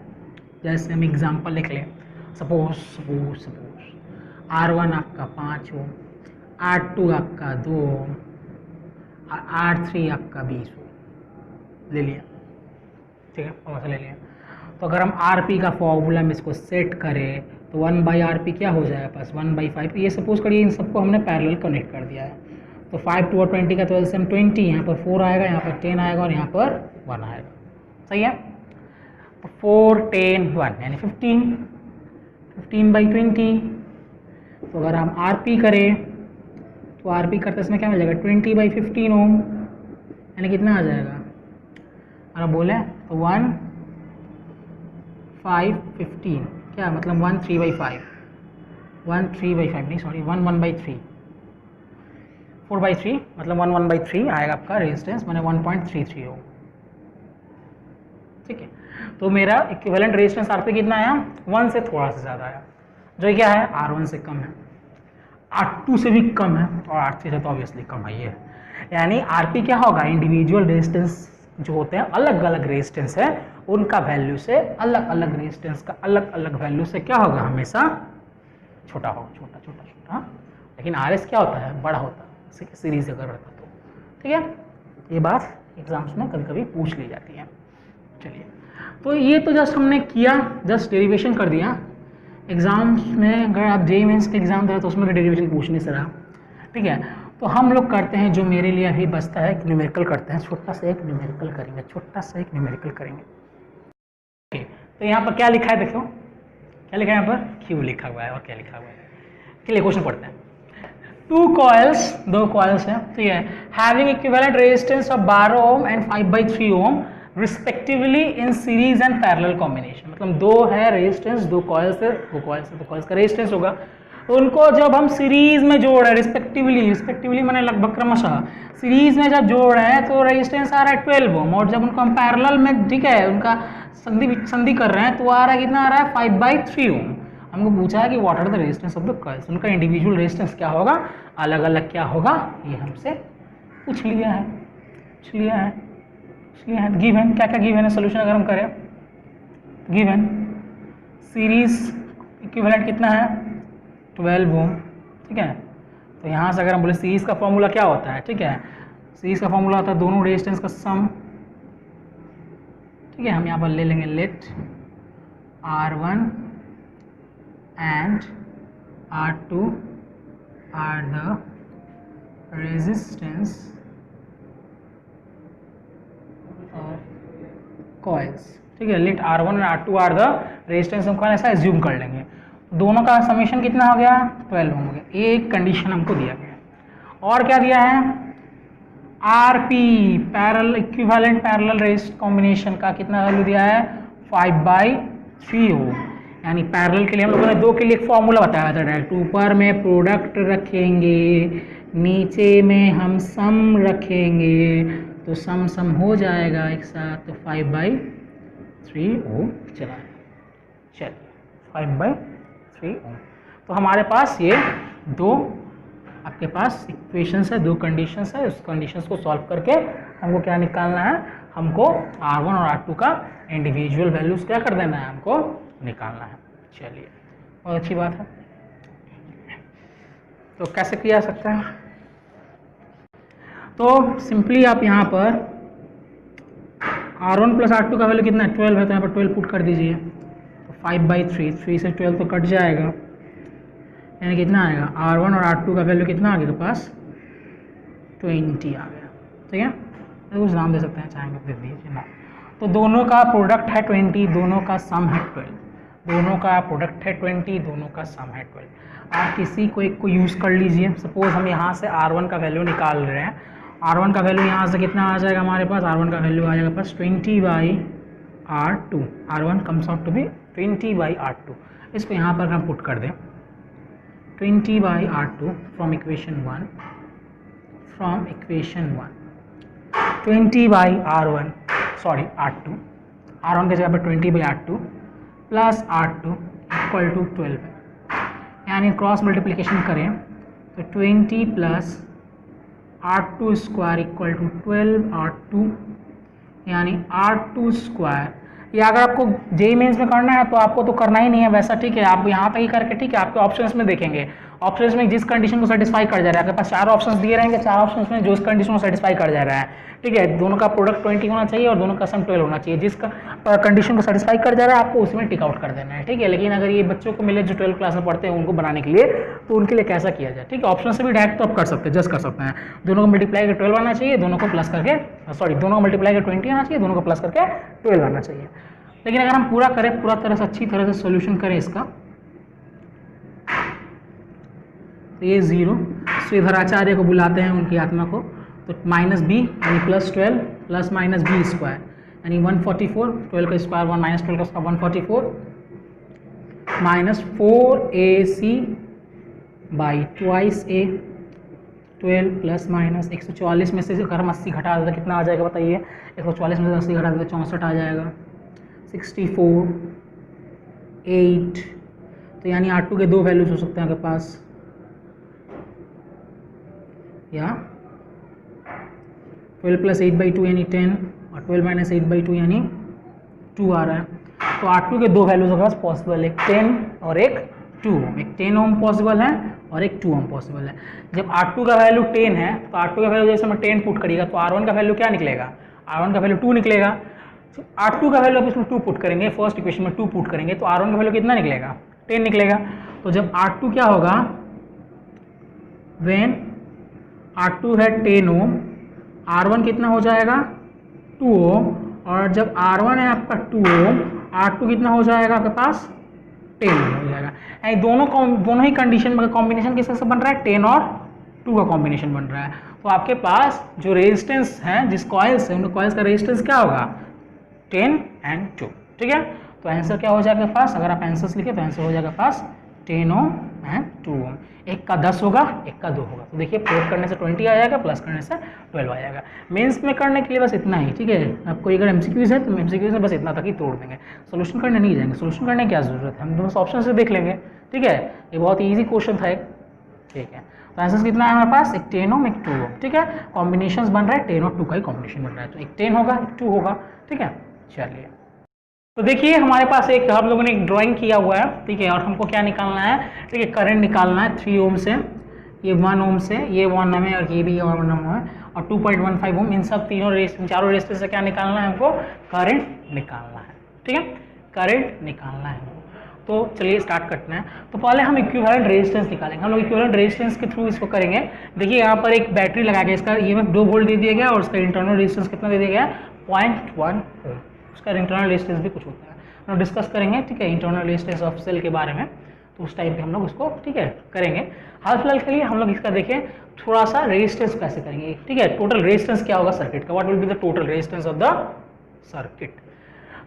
जैसे हम एग्जांपल लिख लें, सपोज R1 आपका 5 हो, R2 आपका 2, R3 आपका 20 हो, ले लिया, ठीक है, और से ले लिया। तो अगर हम आर पी का फॉर्मूला में इसको सेट करें तो 1/RP क्या हो जाएगा पास 1/5। ये सपोज करिए इन सबको हमने पैरेलल कनेक्ट कर दिया है, तो 5 2 और 20 का तो एलसीएम 20, यहाँ पर 4 आएगा, यहाँ पर 10 आएगा और यहाँ पर 1 आएगा। सही है, तो 4 10 1 यानी 15/20। तो अगर हम आरपी करें तो आरपी करते इसमें क्या मिल जाएगा 20/15 ओम, यानी कितना आ जाएगा अगर बोले तो 1 5 15 क्या मतलब 1 3/5 1 3/5 नहीं सॉरी 1 1/3 4/3 मतलब 1 1/3 आएगा आपका रेजिस्टेंस, मैंने 1.33 ओम। ठीक है, तो मेरा इक्विवेलेंट रेजिस्टेंस आरपी कितना आया 1 से थोड़ा सा ज़्यादा आया, जो क्या है R1 से कम है, R2 से भी कम है और R3 से तो ऑब्वियसली कम है। ये यानी आरपी क्या होगा इंडिविजुअल रेजिस्टेंस जो होते हैं अलग अलग रेजिस्टेंस है उनका वैल्यू से अलग अलग रेजिस्टेंस का अलग अलग वैल्यू से क्या होगा हमेशा छोटा होगा, छोटा छोटा छोटा। लेकिन आरएस क्या होता है बड़ा होता है सीरीज अगर रहता तो। ठीक है, ये बात एग्जाम्स में कभी कभी पूछ ली जाती है। चलिए, तो ये तो जस्ट हमने किया, जस्ट डेरिवेशन कर दिया। एग्जाम्स में अगर आप जेईई मेंस के एग्जाम दे तो उसमें डेरिवेशन पूछने से रहा। ठीक है, तो हम लोग करते हैं जो मेरे लिए अभी बचता है न्यूमेरिकल करते हैं, छोटा सा एक न्यूमेरिकल करेंगे, छोटा सा एक न्यूमेरिकल करेंगे। ओके, तो यहाँ पर क्या लिखा है देखो, क्या लिखा है यहाँ पर क्यू लिखा हुआ है और क्या लिखा हुआ है। चलिए क्वेश्चन पढ़ते हैं। 2 कॉइल्स, 2 कॉइल्स हैं, ठीक है, having equivalent resistance of 12 ohm and 5/3 ohm respectively in series and parallel combination. मतलब 2 है रेजिस्टेंस, 2 कॉइल्स है, 2 कॉइल्स का रेजिस्टेंस होगा, उनको जब हम सीरीज में जोड़ रहे हैं रिस्पेक्टिवली मैंने लगभग क्रमशः सीरीज में जब जोड़ रहे हैं तो रेजिस्टेंस आ रहा है 12 ओम, और जब उनको हम पैरेलल में ठीक है उनका संधि कर रहे हैं तो आ रहा है कितना आ रहा है 5/3 ओम। हमको पूछा है कि what are the resistance of the coils, उनका इंडिविजुअल रेजिस्टेंस क्या होगा, अलग अलग क्या होगा, ये हमसे पूछ लिया है गिवन। क्या क्या गिवन है सोल्यूशन अगर हम करें, गिवन सीरीज इक्विवेलेंट कितना है 12 ओम। ठीक है, तो यहाँ से अगर हम बोले सीरीज का फॉर्मूला क्या होता है, ठीक है, सीरीज का फॉर्मूला होता है दोनों रेजिस्टेंस का सम। ठीक है, हम यहाँ पर ले लेंगे let R1 and R2 are the resistance coils. ठीक है, लेट R1 और R2 आर द रेजिस्टेंस हम ऐसा एज्यूम कर लेंगे। दोनों का समेशन कितना हो गया 12 ओम हो गया। एक कंडीशन हमको दिया गया और क्या दिया है RP parallel equivalent parallel resistance combination का कितना वैल्यू दिया है 5/3 ओम। यानी पैरेलल के लिए हम लोगों ने 2 के लिए एक फॉर्मूला बताया था डायरेक्ट, ऊपर में प्रोडक्ट रखेंगे नीचे में हम सम रखेंगे तो सम हो जाएगा एक साथ, तो 5/3 ओम चला। चलिए 5/3 ओम। तो हमारे पास ये 2 आपके पास इक्वेशंस है, 2 कंडीशंस है, उस कंडीशंस को सॉल्व करके हमको क्या निकालना है, हमको R1 और R2 का इंडिविजुअल वैल्यूज क्या कर देना है, हमको निकालना है। चलिए बहुत अच्छी बात है। तो कैसे किया जा सकता है, तो सिंपली आप यहाँ पर R1 प्लस R2 का वैल्यू कितना है 12 है, तो यहाँ पर 12 पुट कर दीजिए, तो 5/3 3 से 12 तो कट जाएगा, यानी कितना आएगा R1 और R2 का वैल्यू कितना आ गया पास 20 आ गया। ठीक है, तो कुछ नाम दे सकते हैं चाहेंगे दे दीजिए ना। तो दोनों का प्रोडक्ट है 20, दोनों का सम है 12, दोनों का प्रोडक्ट है 20, दोनों का सम है 12। आप किसी को एक को यूज़ कर लीजिए। सपोज हम यहाँ से R1 का वैल्यू निकाल रहे हैं, R1 का वैल्यू यहाँ से कितना आ जाएगा हमारे पास, R1 का वैल्यू आ जाएगा पास 20/R2। R1 comes out to be 20/R2। इसको यहाँ पर हम पुट कर दें 20/R2 from equation 1, 20/R1 sorry R2 के जगह पर 20/R2 plus R2 equal to 12 है, यानी क्रॉस मल्टीप्लिकेशन करें तो 20 plus R2 square equal to 12R2, यानी R2 स्क्वायर। ये अगर आपको जेईई मेंस में करना है तो आपको तो करना ही नहीं है वैसा, ठीक है, आप यहाँ पे ही करके ठीक है आपके ऑप्शंस में देखेंगे ऑप्शंस में जिस कंडीशन को सेटिस्फाई कर जा रहा है, आपके पास 4 ऑप्शंस दिए रहेंगे, 4 ऑप्शंस में जो इस कंडीशन को सेटिस्फाई कर जा रहा है, ठीक है, दोनों का प्रोडक्ट 20 होना चाहिए और दोनों का सम 12 होना चाहिए, जिसका कंडीशन को सेटिस्फाई कर जा रहा है आपको उसमें टिक आउट कर देना है, ठीक है। लेकिन अगर ये बच्चों को मिले जो 12 क्लास में पढ़ते हैं उनको बनाने के लिए, तो उनके लिए कैसा किया जाए, ठीक है। ऑप्शन से भी डायरेक्ट तो आप कर सकते हैं, जस्ट कर सकते हैं, दोनों को मल्टीप्लाई करके 12 आना चाहिए, दोनों को प्लस करके दोनों को मल्टीप्लाई करके 20 आना चाहिए, दोनों को प्लस करके 12 आना चाहिए। लेकिन अगर हम पूरा करें, पूरा तरह से अच्छी तरह से सोल्यूशन करें इसका, तो ये 0 श्रीधराचार्य को बुलाते हैं उनकी आत्मा को, तो माइनस बी यानी +12 प्लस माइनस बी स्क्वायर यानी 144, 12 का स्क्वायर 1 माइनस 12 का square 144 minus 4ac by twice a, 12 plus minus 144 में से अगर हम 80 घटा देते कितना आ जाएगा बताइए, 144 में से 80 घटा देते 64 आ जाएगा, 64 8, तो यानी R2 के 2 वैल्यूज हो सकते हैं आपके पास, या 12 प्लस 8/2 यानी 10 और 12 माइनस 8/2 यानी 2 आ रहा है। तो R2 के 2 वैल्यूज के पास पॉसिबल, एक 10 और एक 2 ओम, एक 10 ओम पॉसिबल है और एक 2 ओम पॉसिबल है। जब R2 का वैल्यू 10 है तो R2 का वैल्यू जैसे मैं 10 पुट करिएगा तो R1 का वैल्यू क्या निकलेगा, R1 का वैल्यू 2 निकलेगा। तो R2 का वैल्यू आप इसमें 2 पुट करेंगे, फर्स्ट इक्वेशन में 2 पुट करेंगे तो R1 का वैल्यू कितना निकलेगा, 10 निकलेगा। तो जब R2 क्या होगा, व्हेन R2 है 10 ओम, R1 कितना हो जाएगा 2 ओम, और जब R1 है आपका 2 ओम, R2 कितना हो जाएगा आपके पास 10 ओम हो जाएगा। दोनों ही कंडीशन में कॉम्बिनेशन किससे बन रहा है, 10 और 2 का कॉम्बिनेशन बन रहा है। तो आपके पास जो रेजिस्टेंस है जिस कॉइल्स है उन कॉइल्स का रेजिस्टेंस क्या होगा, 10 एंड 2, ठीक है। तो आंसर क्या हो जाएगा पास, अगर आप आंसर्स लिखे तो आंसर हो जाएगा पास 10 ओम एंड 2 ओम। एक का 10 होगा, एक का 2 होगा। तो देखिए प्लस करने से 20 आ जाएगा, प्लस करने से 12 आ जाएगा। मेंस में करने के लिए बस इतना ही, ठीक है। आपको अगर एमसीक्यूज है तो एमसीक्यूज में बस इतना तक ही तोड़ देंगे, सोल्यूशन करने नहीं जाएंगे। सोल्यूशन करने की क्या जरूरत है, हम बस ऑप्शन से देख लेंगे, ठीक है। ये बहुत ईजी क्वेश्चन था एक, ठीक है। तो आंसर कितना है हमारे पास, एक 10 ओम एक 2 ओम, ठीक है। कॉम्बिनेशन बन रहा है 10 और 2 का ही कॉम्बिनेशन बन रहा है, तो एक 10 होगा एक 2 होगा, ठीक है। चलिए तो देखिए हमारे पास एक हम लोगों ने एक ड्राइंग किया हुआ है, ठीक है। और हमको क्या निकालना है, ठीक है, करंट निकालना है 3 ओम से, ये 1 ओम से, ये 1 ओम है और ये भी 1 ओम है, और 2.15 ओम, इन सब चारों रेजिस्टेंस से क्या निकालना है हमको, करंट निकालना है, ठीक है। करंट निकालना है, तो चलिए स्टार्ट करते हैं। तो पहले हम इक्विवेलेंट रेजिस्टेंस निकालेंगे। हम लोग इक्विवेलेंट रेजिस्टेंस के थ्रू इसको करेंगे। देखिए यहाँ पर एक बैटरी लगा के इसका ईएमएफ 2 वोल्ट दे दिया गया और उसका इंटरनल रेजिस्टेंस कितना दे दिया गया, 0.1 ओम। उसका इंटरनल रेजिस्टेंस भी कुछ होता है, हम लोग डिस्कस करेंगे, ठीक है, इंटरनल रेजिस्टेंस ऑफ सेल के बारे में। तो उस टाइम पे हम लोग इसको, ठीक है, करेंगे। हाल फिलहाल के लिए हम लोग इसका देखें थोड़ा सा रेजिस्टेंस कैसे करेंगे, ठीक है। टोटल रेजिस्टेंस क्या होगा सर्किट का, what will be the total resistance of the circuit.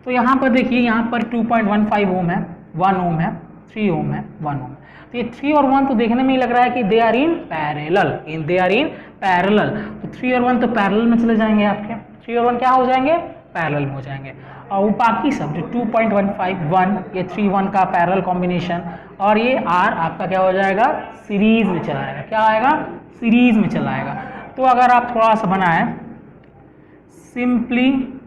तो यहाँ पर देखिए, यहाँ पर 2.15 ओम है, 1 ओम है, 3 ओम है, 1 ओम है। तो ये 3 और 1 तो देखने में ही लग रहा है कि they are in parallel, they are in parallel. तो 3 और 1 तो पैरेलल में चले जाएंगे आपके, 3 और 1 क्या हो जाएंगे, पैरेलल में हो जाएंगे। और वो बाकी सब जो 2.151, ये 3-1 का पैरेलल कॉम्बिनेशन, और ये R आपका क्या हो जाएगा, सीरीज में चला आएगा। क्या आएगा, सीरीज में चला आएगा। तो अगर आप थोड़ा सा बनाए सिंप्लीफाइड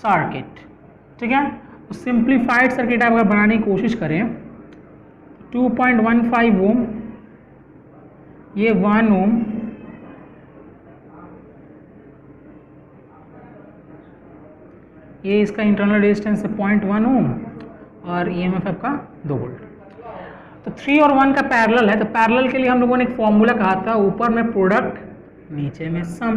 सर्किट, ठीक है, तो सिंप्लीफाइड सर्किट आप अगर बनाने की कोशिश करें, 2.15 ओम, ये 1 ओम, ये इसका इंटरनल रेजिस्टेंस है 0.1 ओम और ईएमएफ आपका 2 वोल्ट। तो 3 और 1 का पैरेलल है, तो पैरेलल के लिए हम लोगों ने एक फॉर्मूला कहा था, ऊपर में प्रोडक्ट नीचे में सम,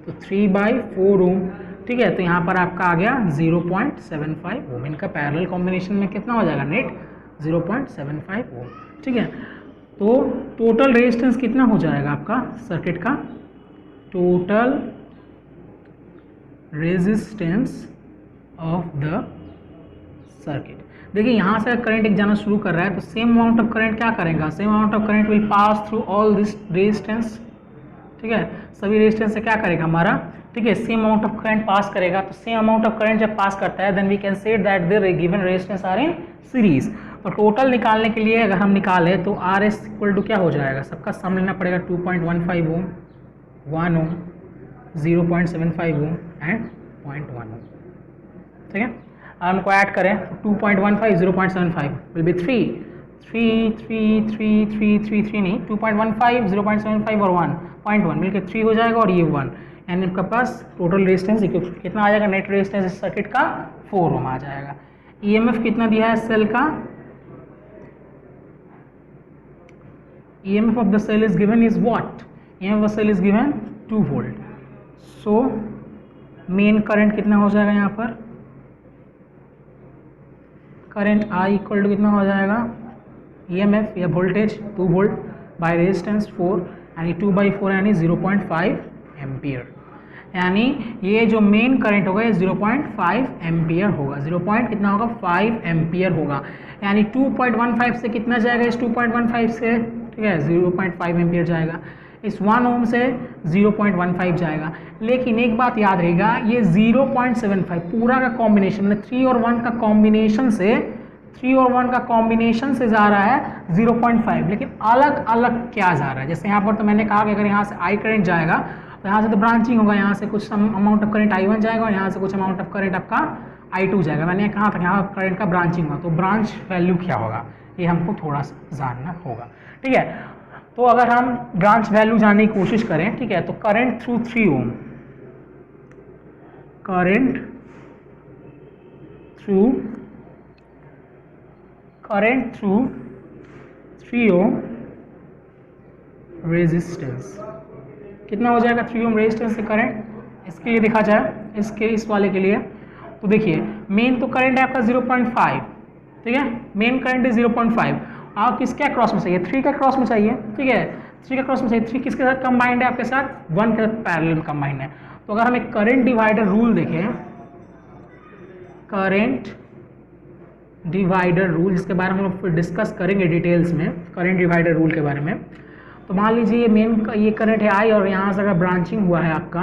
तो 3/4 ओम, ठीक है। तो यहाँ पर आपका आ गया 0.75 ओम। इनका पैरेलल कॉम्बिनेशन में कितना हो जाएगा, नेट 0.75 ओम, ठीक है। तो टोटल रेजिस्टेंस कितना हो जाएगा आपका सर्किट का, total resistance of the circuit. देखिए यहाँ से करंट एक जाना शुरू कर रहा है, तो सेम अमाउंट ऑफ करंट क्या करेगा, same amount of current will pass through all this resistance, ठीक है। सभी रेजिस्टेंस से क्या करेगा हमारा, ठीक है, same amount of current pass करेगा। तो सेम अमाउंट ऑफ करंट जब पास करता है then we can say that the given resistance are in series. तो टोटल निकालने के लिए अगर हम निकाले तो आर एस इक्वल टू क्या हो जाएगा, सबका सम लेना पड़ेगा, 2.15 ओम, 1 ओम, 0.75 ओम एंड 0.1 ओम, ठीक है। हमको ऐड करें 2.15 0.75 विल बी 3 3 नहीं, 2.15, 0.75 और 1.1 मिलकर 3 हो जाएगा और ये 1, यानी आपके पास टोटल रेजिस्टेंस कितना आ जाएगा, नेट रेजिस्टेंस इस सर्किट का 4 ओम आ जाएगा। ईएमएफ कितना दिया है सेल का, EMF of the cell is given is what? EMF of the cell is given 2 volt. So main current कितना हो जाएगा यहाँ पर, करंट I इक्वल टू कितना हो जाएगा, EMF या वोल्टेज 2 वोल्ट बाय रेजिस्टेंस 4, यानी 2/4 यानी 0.5 एम्पियर। यानी ये जो मेन करंट होगा ये 0.5 एम्पियर होगा, 0. कितना होगा 5 एम्पियर होगा, यानी 2.15 से कितना जाएगा, इस 2.15 से, ठीक है, 0.5 एम्पियर जाएगा, इस 1 ओम से 0.15 जाएगा। लेकिन एक बात याद रहेगा, ये 0.75 पूरा का कॉम्बिनेशन मतलब 3 और 1 का कॉम्बिनेशन से, 3 और 1 का कॉम्बिनेशन से जा रहा है 0.5, लेकिन अलग अलग क्या जा रहा है। जैसे यहाँ पर तो मैंने कहा कि अगर यहाँ से आई करंट जाएगा तो यहाँ से तो ब्रांचिंग होगा, यहाँ से कुछ अमाउंट ऑफ करंट I1 जाएगा और यहाँ से कुछ अमाउंट ऑफ करंट आपका I2 जाएगा। मैंने कहा था यहाँ करंट का ब्रांचिंग होगा, तो ब्रांच वैल्यू क्या होगा ये हमको थोड़ा सा जानना होगा, ठीक है। तो अगर हम ब्रांच वैल्यू जानने की कोशिश करें, ठीक है, तो करंट थ्रू 3 ओम, करंट थ्रू 3 ओम रेजिस्टेंस कितना हो जाएगा, 3 ओम रेजिस्टेंस से करंट, इसके लिए देखा जाए, इस वाले के लिए तो देखिए मेन तो करंट है आपका 0.5, ठीक है, मेन करंट है 0.5, आप किसके क्रॉस में चाहिए, 3 का क्रॉस में चाहिए, ठीक है, 3 का क्रॉस में चाहिए, 3 किसके साथ कंबाइंड है आपके साथ, 1 के साथ पैरेलल में कंबाइंड है। तो अगर हम एक करंट डिवाइडर रूल देखें, करंट डिवाइडर रूल जिसके बारे में हम लोग फिर डिस्कस करेंगे डिटेल्स में, करंट डिवाइडर रूल के बारे में, तो मान लीजिए ये मेन ये करंट है I और यहाँ से अगर ब्रांचिंग हुआ है आपका,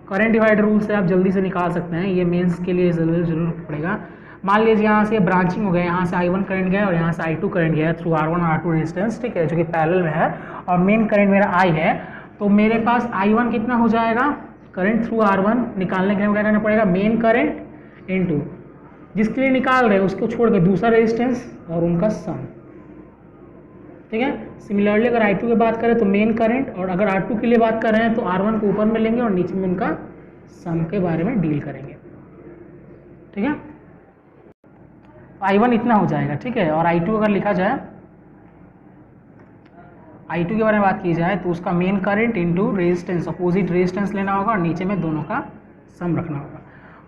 करंट डिवाइडर रूल से आप जल्दी से निकाल सकते हैं, ये मेंस के लिए जरूर पड़ेगा। मान लीजिए यहाँ से ब्रांचिंग हो गया, यहाँ से I1 करंट गया और यहाँ से I2 करंट गया थ्रू R1 और R2 रेजिस्टेंस, ठीक है, जो कि पैरेलल में है, और मेन करंट मेरा I है, तो मेरे पास I1 कितना हो जाएगा, करंट थ्रू R1 निकालने के लिए क्या करना पड़ेगा, मेन करंट इनटू जिसके लिए निकाल रहे हैं उसको छोड़ के दूसरा रेजिस्टेंस और उनका सम, ठीक है। सिमिलरली अगर I2 की बात करें तो मेन करंट, और अगर R2 के लिए बात कर रहे हैं तो R1 को ऊपर में लेंगे और नीचे में उनका सम के बारे में डील करेंगे, ठीक है। I1 इतना हो जाएगा, ठीक है, और I2 अगर लिखा जाए, I2 के बारे में बात की जाए तो उसका main current into resistance, opposite resistance लेना होगा और नीचे में दोनों का सम रखना होगा।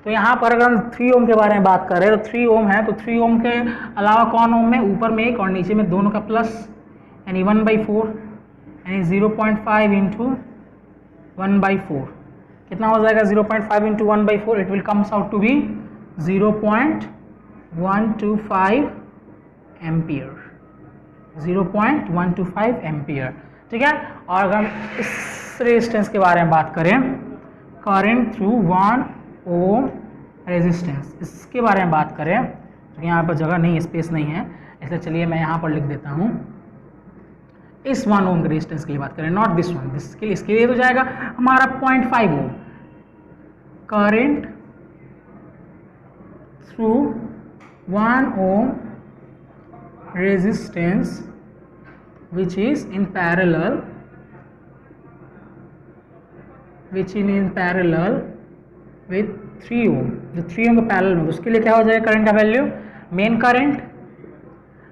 तो यहाँ पर अगर हम 3 ओम के बारे में बात करें तो 3 ओम है, तो 3 ओम के अलावा कौन ओम है, ऊपर में एक और नीचे में दोनों का प्लस, यानी 1/4, यानी 0.5 इंटू 1/4 कितना हो जाएगा, 0.5 into 1/4, it will comes out to be 0.125 ampere, 0.125 ampere, ठीक है। और अगर हम इस रेजिस्टेंस के बारे में बात करें, करंट थ्रू 1 ओम रेजिस्टेंस, इसके बारे में बात करें तो यहाँ पर जगह नहीं, स्पेस नहीं है, इसलिए चलिए मैं यहाँ पर लिख देता हूँ, इस 1 ओम रेजिस्टेंस के लिए बात करें, नॉट दिस वन, दिस के लिए, इसके लिए तो जाएगा हमारा 0.5 ohm, current through 1 ohm resistance which is in parallel with 3 ohm, जो 3 ओम के पैरेलल में, उसके लिए क्या हो जाएगा करंट का वैल्यू, मेन करंट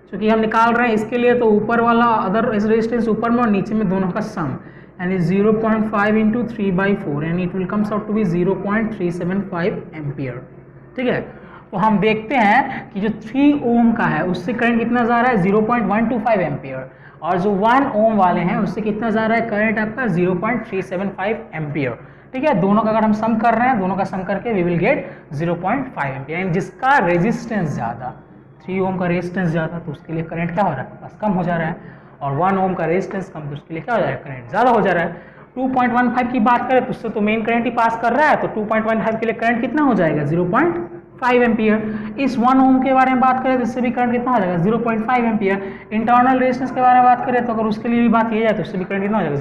क्योंकि हम निकाल रहे हैं इसके लिए, तो ऊपर वाला अदर इस रेजिस्टेंस ऊपर में और नीचे में दोनों का सम, यानी 0.5 इंटू 3/4, यानी it will comes out to be 0.375 ampere, ठीक है। तो हम देखते हैं कि जो 3 ओम का है उससे करंट कितना जा रहा है, 0.125 एम्पियर, और जो 1 ओम वाले हैं उससे कितना जा रहा है करंट आपका 0.375 एम्पियर, ठीक है। दोनों का अगर हम सम कर रहे हैं, दोनों का सम करके वी विल गेट 0.5 एम्पियर, यानी जिसका रेजिस्टेंस ज़्यादा, 3 ओम का रेजिस्टेंस ज़्यादा तो उसके लिए करंट क्या हो रहा है, बस कम हो जा रहा है, और 1 ओम का रेजिस्टेंस कम तो उसके लिए क्या हो जा रहा है, करंट ज़्यादा हो जा रहा है। 2.15 की बात करें तो उससे तो मेन करंट ही पास कर रहा है, तो 2.15 के लिए करंट कितना हो जाएगा, 0.5 एम्पियर। इस 1 ओम के बारे में बात करें तो इससे भी करंट कितना हो जाएगा, 0.5 एम्पियर। इंटरनल रेजिस्टेंस के बारे में बात करें तो अगर उसके लिए भी बात की जाए तो उससे भी करंट कितना हो जाएगा,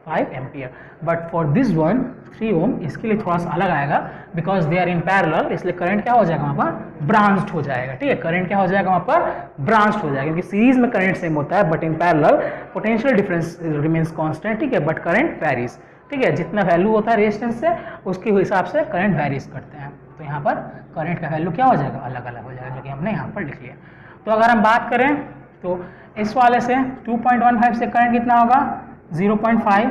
5 ampere. But for this one 3 ohm इसके लिए थोड़ा सा अलग आएगा, because they are in parallel, इसलिए करंट क्या हो जाएगा वहाँ पर ब्रांच्ड हो जाएगा। ठीक है, करंट क्या हो जाएगा वहाँ पर ब्रांच्ड हो जाएगा, क्योंकि सीरीज में करंट सेम होता है but in parallel potential difference remains constant. ठीक है, बट करंट वेरीज। ठीक है, जितना वैल्यू होता है रेजिस्टेंस से उसके हिसाब से करंट वेरीज करते हैं। तो यहाँ पर करंट का वैल्यू क्या हो जाएगा, अलग अलग हो जाएगा, जो कि हमने यहाँ पर लिख लिया। तो अगर हम बात करें तो इस वाले से 2.15 से करंट कितना होगा 0.5,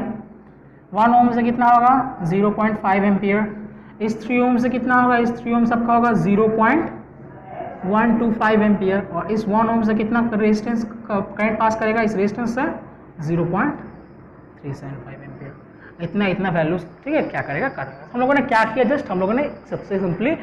1 ओम से कितना होगा 0.5 एम्पियर, इस 3 ओम से कितना होगा, इस 3 ओम सबका होगा 0.125 एम्पियर, और इस 1 ओम से कितना रेजिस्टेंस करंट पास करेगा, इस रेजिस्टेंस से 0.375 एम्पियर। इतना वैल्यूज। ठीक है, क्या करेगा करेगा। हम लोगों ने क्या किया, जस्ट हम लोगों ने सबसे सिंपल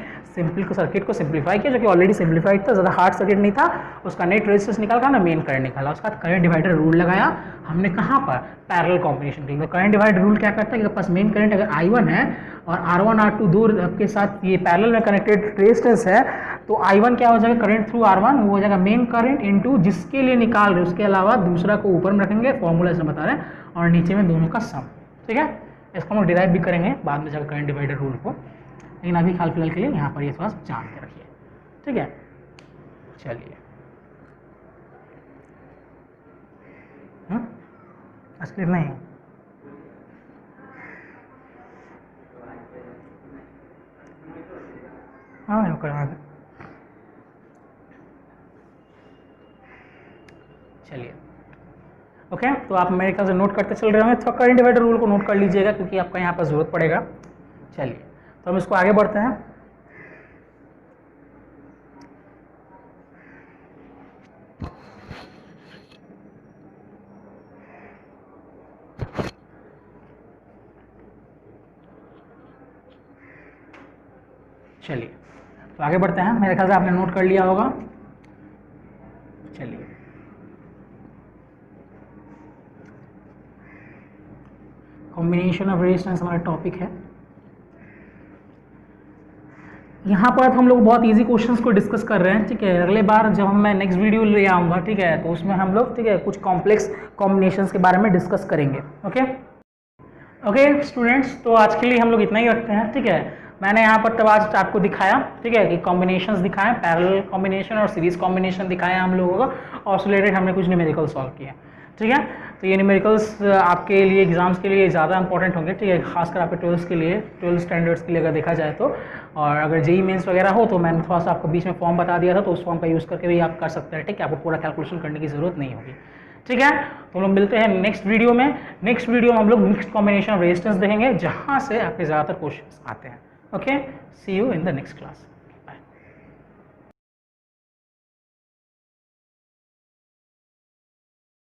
सर्किट को सिंप्लीफाई किया, जो कि ऑलरेडी सिंप्लीफाइड था, ज़्यादा हार्ड सर्किट नहीं था। उसका नेट रेजिस्टेंस निकाल कर ना मेन करंट निकाला, उसका करंट डिवाइडर रूल लगाया हमने, कहाँ पर पैरेलल कॉम्बिनेशन के लिए। तो करंट डिवाइडर रूल क्या करता है कि पास मेन करंट अगर I1 है और R1 R2 दो के साथ ये पैरेलल में कनेक्टेड रेजिस्टेंस है, तो I1 क्या हो जाएगा, करंट थ्रू R1 वो हो जाएगा मेन करंट इनटू जिसके लिए निकाल रहे उसके अलावा दूसरा को ऊपर में रखेंगे, फॉर्मूला से बता रहे हैं, और नीचे में दोनों का सम। ठीक है, इसको हम लोग डिराइव भी करेंगे बाद में जाकर करंट डिवाइडर रूल को, लेकिन अभी हाल फिलहाल के लिए यहाँ पर ये थोड़ा जान के रखिए। ठीक है, चलिए असली नहीं, हाँ यो करना। चलिए ओके, तो आप मेरे ख्याल से नोट करते चल रहे होंगे, तो करंट डिवाइडर रूल को नोट कर लीजिएगा क्योंकि आपका यहाँ पर जरूरत पड़ेगा। चलिए तो हम इसको आगे बढ़ते हैं। चलिए तो आगे बढ़ते हैं, मेरे ख्याल से आपने नोट कर लिया होगा। चलिए कॉम्बिनेशन ऑफ रेजिस्टेंस हमारा टॉपिक है। यहाँ पर हम लोग बहुत इजी क्वेश्चंस को डिस्कस कर रहे हैं। ठीक है, अगले बार जब मैं नेक्स्ट वीडियो ले आऊँगा, ठीक है, तो उसमें हम लोग, ठीक है, कुछ कॉम्प्लेक्स कॉम्बिनेशंस के बारे में डिस्कस करेंगे। ओके स्टूडेंट्स, तो आज के लिए हम लोग इतना ही रखते हैं। ठीक है, मैंने यहाँ पर तब आज आपको दिखाया, ठीक है, कि कॉम्बिनेशंस दिखाएं, पैरेलल कॉम्बिनेशन और सीरीज कॉम्बिनेशन दिखाया हम लोगों को, और उससे रिलेटेड हमने कुछ न्यूमेरिकल सॉल्व किया। ठीक है, तो ये न्यूमेरिकल्स आपके लिए एग्जाम्स के लिए ज़्यादा इंपॉर्टेंट होंगे। ठीक है, खासकर आपके 12th के लिए, 12th स्टैंडर्ड्स के लिए अगर देखा जाए तो। और अगर जेई मेंस वगैरह हो तो मैंने थोड़ा सा आपको बीच में फॉर्म बता दिया था, तो उस फॉर्म का यूज़ करके भी आप कर सकते हैं। ठीक है, आपको पूरा कैलकुलेशन करने की ज़रूरत नहीं होगी। ठीक है, तो हम लोग मिलते हैं नेक्स्ट वीडियो में। नेक्स्ट वीडियो में हम लोग मिक्स्ड कॉम्बिनेशन ऑफ रेजिस्टेंस देखेंगे, जहाँ से आपके ज़्यादातर क्वेश्चन आते हैं। Okay, see you in the next class.